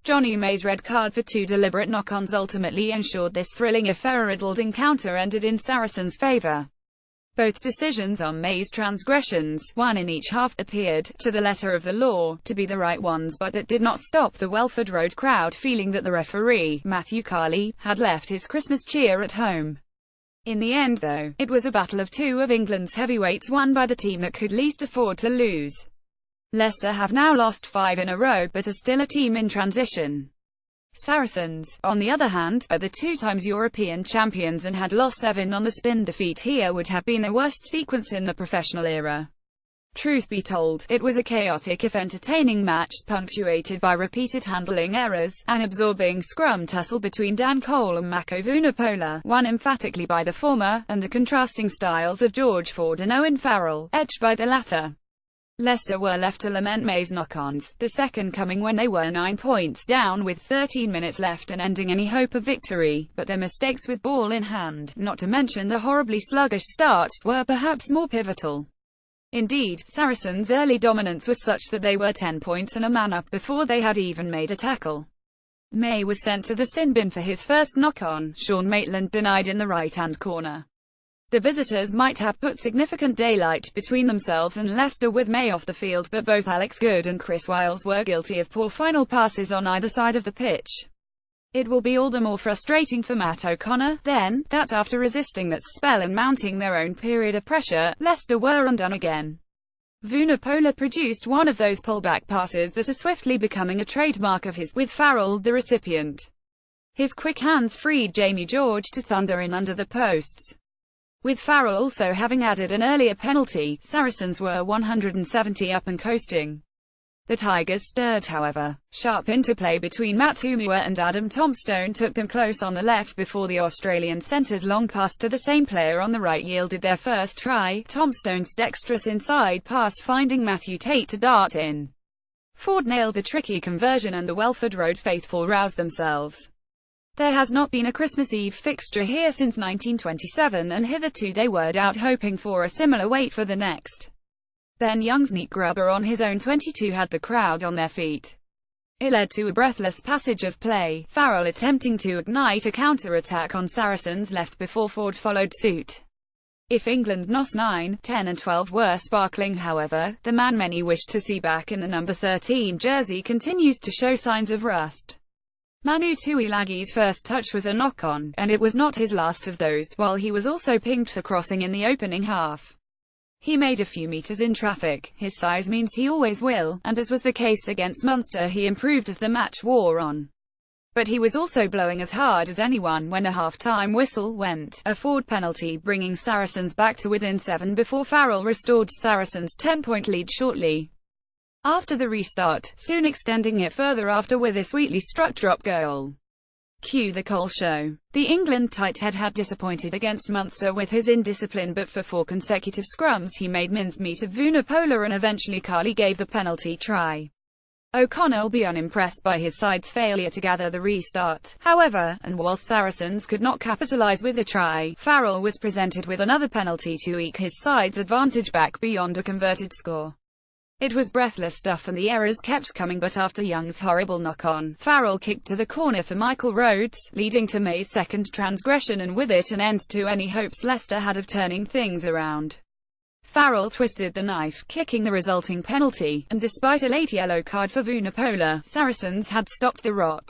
Johnny May's red card for 2 deliberate knock-ons ultimately ensured this thrilling affair-riddled encounter ended in Saracens' favour. Both decisions on May's transgressions, one in each half, appeared, to the letter of the law, to be the right ones, but that did not stop the Welford Road crowd feeling that the referee, Matthew Carley, had left his Christmas cheer at home. In the end though, it was a battle of 2 of England's heavyweights won by the team that could least afford to lose. Leicester have now lost 5 in a row but are still a team in transition. Saracens, on the other hand, are the 2-times European champions and had lost 7 on the spin. Defeat here would have been the worst sequence in the professional era. Truth be told, it was a chaotic if entertaining match, punctuated by repeated handling errors, an absorbing scrum tussle between Dan Cole and Mako Vunipola, won emphatically by the former, and the contrasting styles of George Ford and Owen Farrell, edged by the latter. Leicester were left to lament May's knock-ons, the second coming when they were 9 points down with 13 minutes left and ending any hope of victory, but their mistakes with ball in hand, not to mention the horribly sluggish start, were perhaps more pivotal. Indeed, Saracens' early dominance was such that they were 10 points and a man up before they had even made a tackle. May was sent to the sin bin for his first knock-on, Sean Maitland denied in the right-hand corner. The visitors might have put significant daylight between themselves and Leicester with May off the field, but both Alex Good and Chris Wiles were guilty of poor final passes on either side of the pitch. It will be all the more frustrating for Matt O'Connor, then, that after resisting that spell and mounting their own period of pressure, Leicester were undone again. Vunipola produced one of those pullback passes that are swiftly becoming a trademark of his, with Farrell the recipient. His quick hands freed Jamie George to thunder in under the posts. With Farrell also having added an earlier penalty, Saracens were 170 up and coasting. The Tigers stirred however. Sharp interplay between Matt Humua and Adam Tombstone took them close on the left before the Australian centre's long pass to the same player on the right yielded their first try, Tombstone's dexterous inside pass finding Matthew Tate to dart in. Ford nailed the tricky conversion and the Welford Road faithful roused themselves. There has not been a Christmas Eve fixture here since 1927 and hitherto they were out hoping for a similar wait for the next. Ben Young's neat grubber on his own 22 had the crowd on their feet. It led to a breathless passage of play, Farrell attempting to ignite a counter-attack on Saracens' left before Ford followed suit. If England's NOS 9, 10 and 12 were sparkling however, the man many wished to see back in the number 13 jersey continues to show signs of rust. Manu Tuilagi's first touch was a knock-on, and it was not his last of those, while he was also pinged for crossing in the opening half. He made a few meters in traffic, his size means he always will, and as was the case against Munster he improved as the match wore on. But he was also blowing as hard as anyone when a half-time whistle went, a Ford penalty bringing Saracens back to within 7 before Farrell restored Saracens' 10-point lead shortly after the restart, soon extending it further after with a sweetly struck drop goal. Cue the Cole show. The England tight head had disappointed against Munster with his indiscipline, but for 4 consecutive scrums he made mincemeat of Vunipola and eventually Carley gave the penalty try. O'Connor will be unimpressed by his side's failure to gather the restart, however, and whilst Saracens could not capitalise with a try, Farrell was presented with another penalty to eke his side's advantage back beyond a converted score. It was breathless stuff and the errors kept coming, but after Young's horrible knock-on, Farrell kicked to the corner for Michael Rhodes, leading to May's second transgression and with it an end to any hopes Leicester had of turning things around. Farrell twisted the knife, kicking the resulting penalty, and despite a late yellow card for Vunipola, Saracens had stopped the rot.